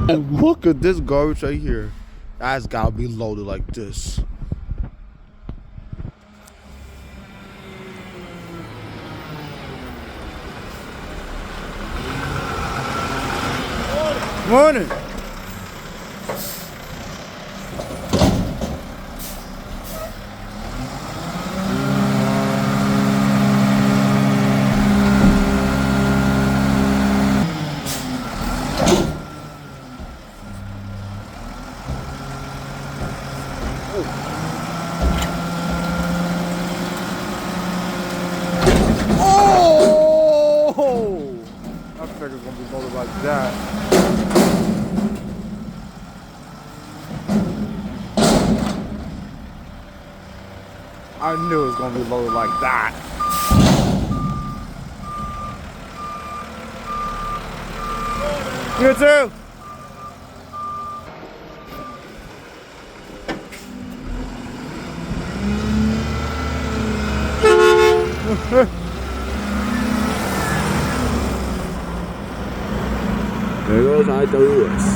And look at this garbage right here. That's gotta be loaded like this. Morning. Oh! I figured it's gonna be loaded like that. I knew it was gonna be loaded like that. You too. There goes I-30S.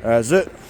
That's it.